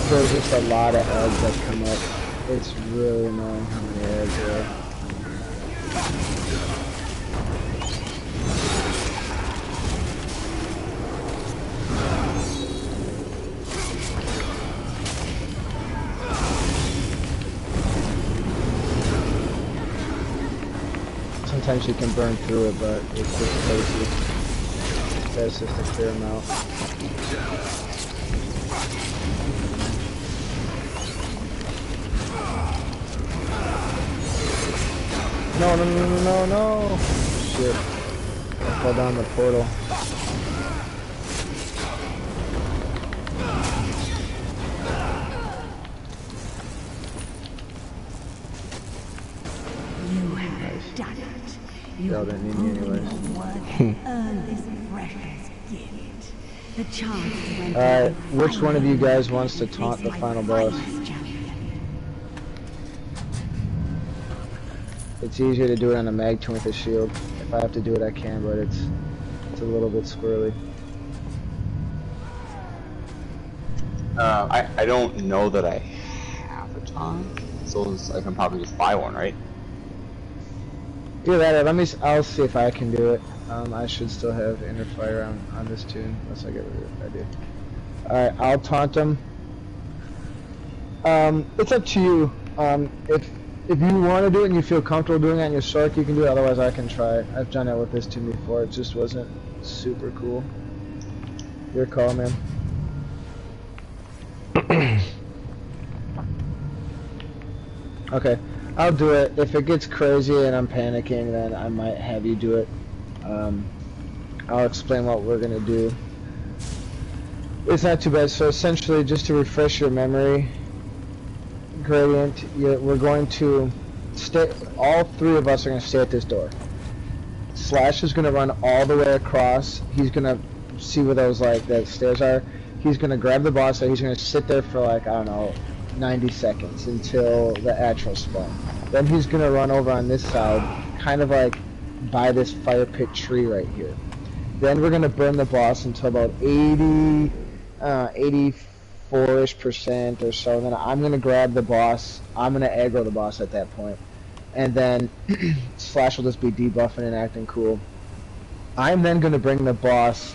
There's just a lot of eggs that come up. It's really annoying how many eggs there are. Sometimes you can burn through it, but it's just crazy. That's just a clear amount. No, no, no, no, no, no! Shit. I fell down the portal. You have done it. You Y'all didn't need me anyways. earn this precious gift. The chance to enter Alright, the which one of you final guys wants to taunt the place final my boss? finest champion. It's easier to do it on a mag tune with a shield. If I have to do it, I can, but it's a little bit squirrely. I don't know that I have a ton, so I can probably just buy one, right? Either that, or I'll see if I can do it. I should still have inner fire on this tune, unless I get rid of it. I do. Alright, I'll taunt him. It's up to you. If you want to do it and you feel comfortable doing it on your Sark, you can do it. Otherwise, I can try it. I've done it with this tune before. It just wasn't super cool. Your call, man. Okay, I'll do it. If it gets crazy and I'm panicking, then I might have you do it. I'll explain what we're gonna do. It's not too bad. So essentially, just to refresh your memory, Gradient, we're going to stay. All three of us are gonna stay at this door. Slash is gonna run all the way across. He's gonna see where those the stairs are. He's gonna grab the boss. He's gonna sit there for I don't know, 90 seconds until the Atro spawn. Then he's gonna run over on this side, kind of by this fire pit tree right here. Then we're gonna burn the boss until about 84-ish% or so. Then I'm gonna grab the boss. I'm gonna aggro the boss at that point, and then Slash will just be debuffing and acting cool. I'm then going to bring the boss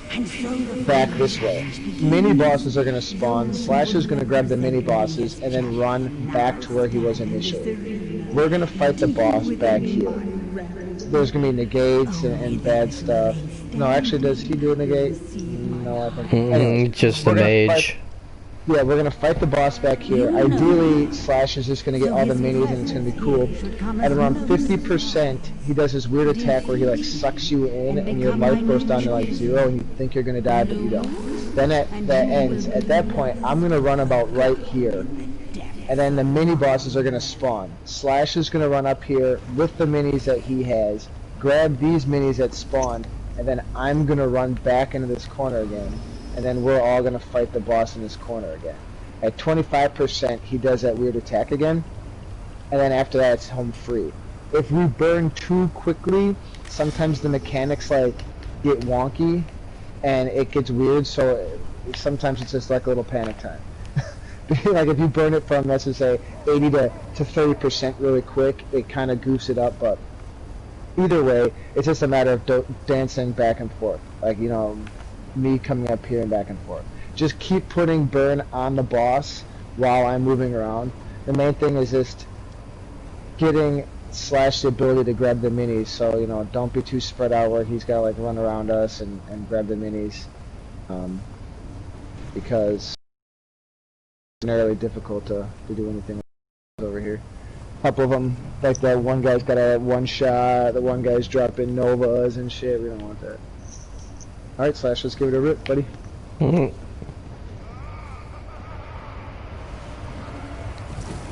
back this way. Mini bosses are going to spawn. Slash is going to grab the mini bosses and then run back to where he was initially. We're going to fight the boss back here. There's going to be negates and bad stuff. No, actually, does he do a negate? No, I think. Anyways, just the mage. Yeah, we're gonna fight the boss back here. Ideally, Slash is just gonna get all the minis and it's gonna be cool. At around 50%, he does his weird attack where he sucks you in and your life goes down to 0 and you think you're gonna die but you don't. Then that ends. At that point, I'm gonna run about right here. And then the mini bosses are gonna spawn. Slash is gonna run up here with the minis that he has, grab these minis that spawned, and then I'm gonna run back into this corner again. And then we're all going to fight the boss in this corner again. At 25%, he does that weird attack again, and then after that, it's home free. If we burn too quickly, sometimes the mechanics get wonky, and it gets weird, so sometimes it's just a little panic time. If you burn it from, let's just say, 80 to 30% really quick, it kind of goofs it up, but either way, it's just a matter of dancing back and forth. Me coming up here and back and forth. Just keep putting burn on the boss while I'm moving around. The main thing is just getting Slash the ability to grab the minis, so don't be too spread out where he's got to run around us and grab the minis, because extraordinarily difficult to do anything over here. A couple of them, like that one guy's got a one shot, the one guy's dropping Novas and shit. We don't want that. Alright, Slash, let's give it a rip, buddy. Mhm.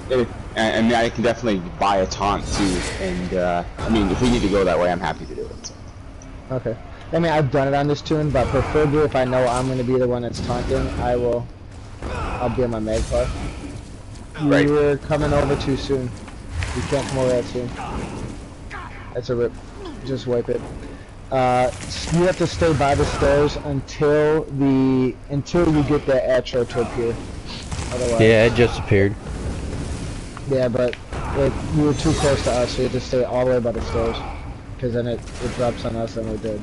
I mean, I can definitely buy a taunt too, and I mean, if we need to go that way, I'm happy to do it. So. Okay. I mean, I've done it on this tune, but preferably if I know I'm going to be the one that's taunting, I'll be on my magpie. Right. You're coming over too soon. You can't come over that soon. That's a rip. Just wipe it. You have to stay by the stairs until you get that Atro to appear. Otherwise, Yeah, it just appeared. yeah, but you were too close to us, so you have to stay all the way by the stairs. Because then it drops on us and we're dead.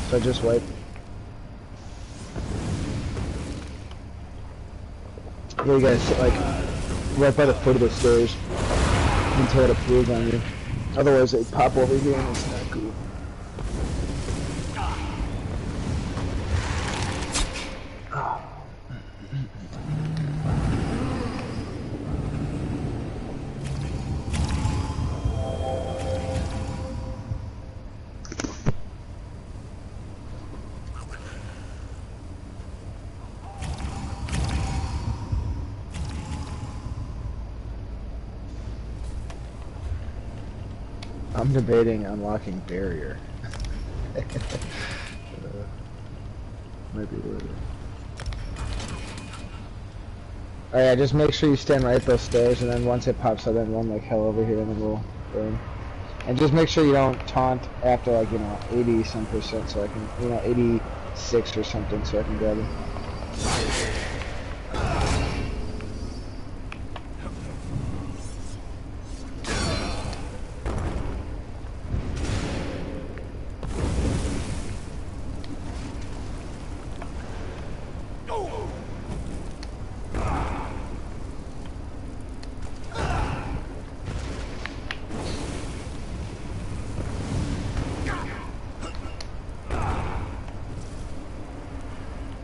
So just wait. Yeah, you gotta sit like right by the foot of the stairs until it appears on you. Otherwise they pop over here and it's not cool. I'm debating unlocking barrier. Might be worth it. Oh yeah, just make sure you stand right at those stairs, and then once it pops up, then run like hell over here, and then we'll burn. And just make sure you don't taunt after like 80 some percent, so I can 86 or something, so I can grab him.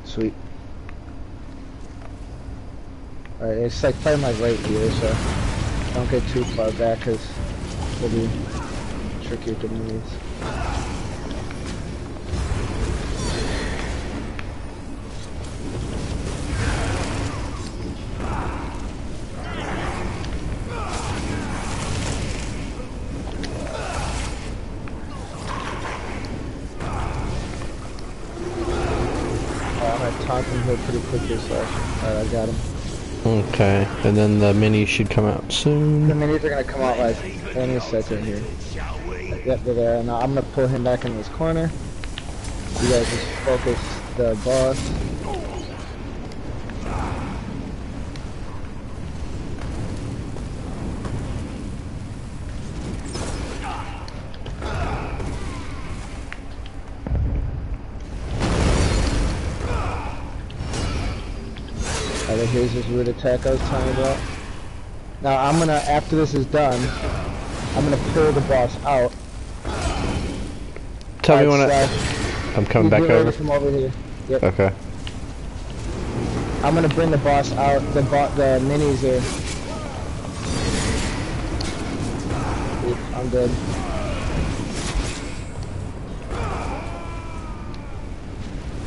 Sweet. Alright, it's like playing like right here, so don't get too far back because it'll be tricky with the enemies. Taunt him here pretty quickly, Slash. Alright, I got him. Okay, and then the minis should come out soon. The minis are gonna come out like any second here. Yep, they're there. Now I'm gonna pull him back in his corner. You guys just focus the boss. Alright, here's his root attack I was telling you about. Now I'm gonna, after this is done, I'm gonna pull the boss out. Tell me when I'm coming back over. From over here. Yep. Okay. I'm gonna bring the boss out. The minis are. I'm dead.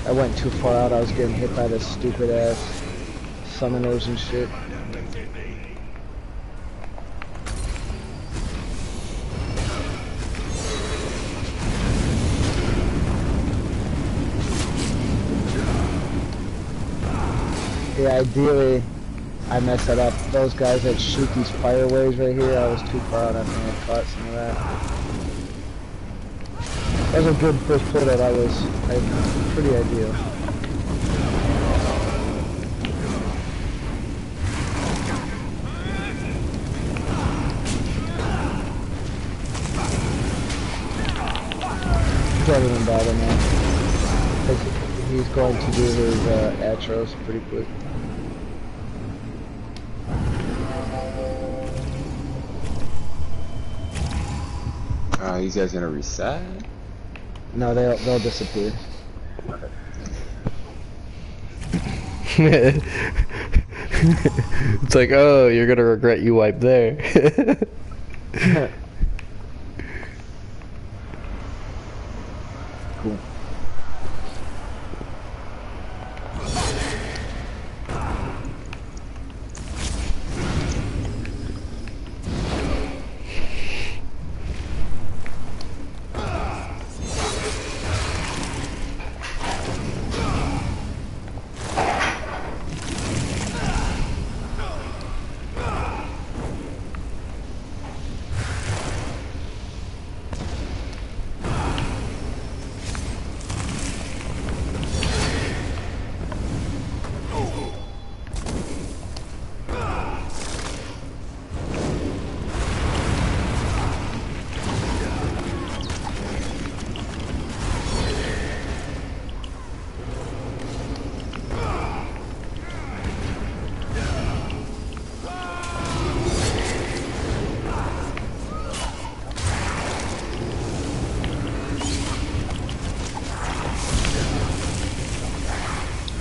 I went too far out. I was getting hit by this stupid ass summoners and shit. Yeah, ideally, I messed that up. Those guys that shoot these fire waves right here, I was too far out. I think I caught some of that. That was a good first pull that I was pretty ideal. Everyone bother now. He's going to do his Atros pretty quick. These guys gonna reset? No, they'll disappear. It's like, oh, you're gonna regret you wiped there. Cool.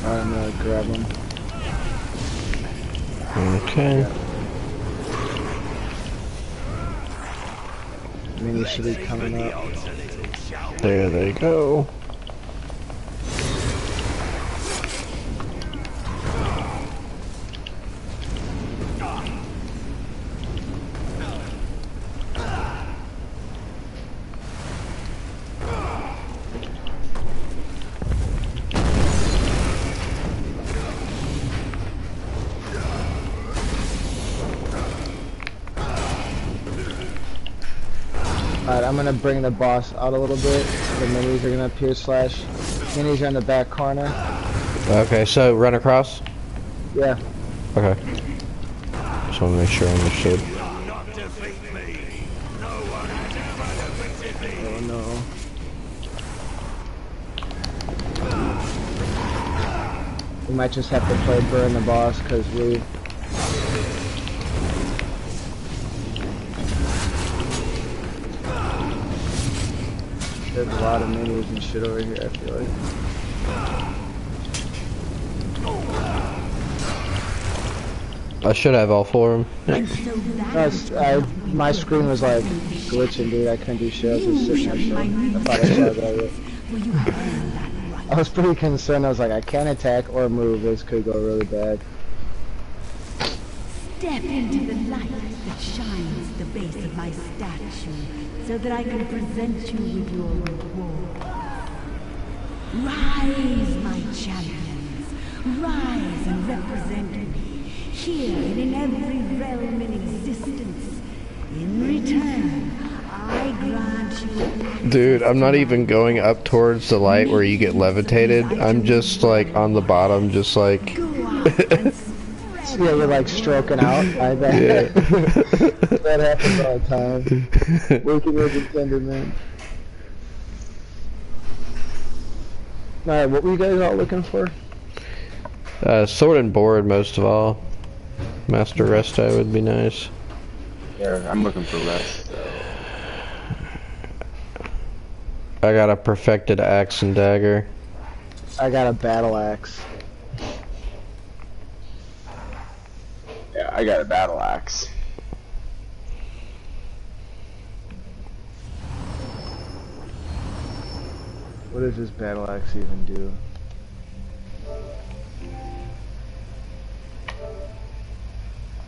I'm gonna grab him. Okay. Mini should be coming up. There they go. Alright, I'm gonna bring the boss out a little bit. The minis are gonna appear slash. Minis are in the back corner. Okay, so run across? Yeah. Okay. Just want to make sure I understood. Not defeat me. No one has ever defeated me. Oh no. We might just have to play burn the boss because we. There's a lot of minis and shit over here, I feel like. I should have all four of them. My screen was like glitching, dude. I couldn't do shit. I was just sitting there. I thought I saw that. I was pretty concerned. I was like, I can't attack or move. This could go really bad. Step into the light that shines the base of my statue, so that I can present you with your reward. Rise, my champions. Rise and represent me, here and in every realm in existence. In return, I grant you... Dude, I'm not even going up towards the light where you get levitated. I'm just like on the bottom, just like... Yeah, you're like stroking out. I bet. Yeah. That happens all the time. Working with a tender man. Alright, what were you guys all looking for? Sword and board most of all. Master Resto would be nice. Yeah, I'm looking for rest. I got a perfected axe and dagger. I got a battle axe. Yeah, I got a battle axe. What does this battle axe even do?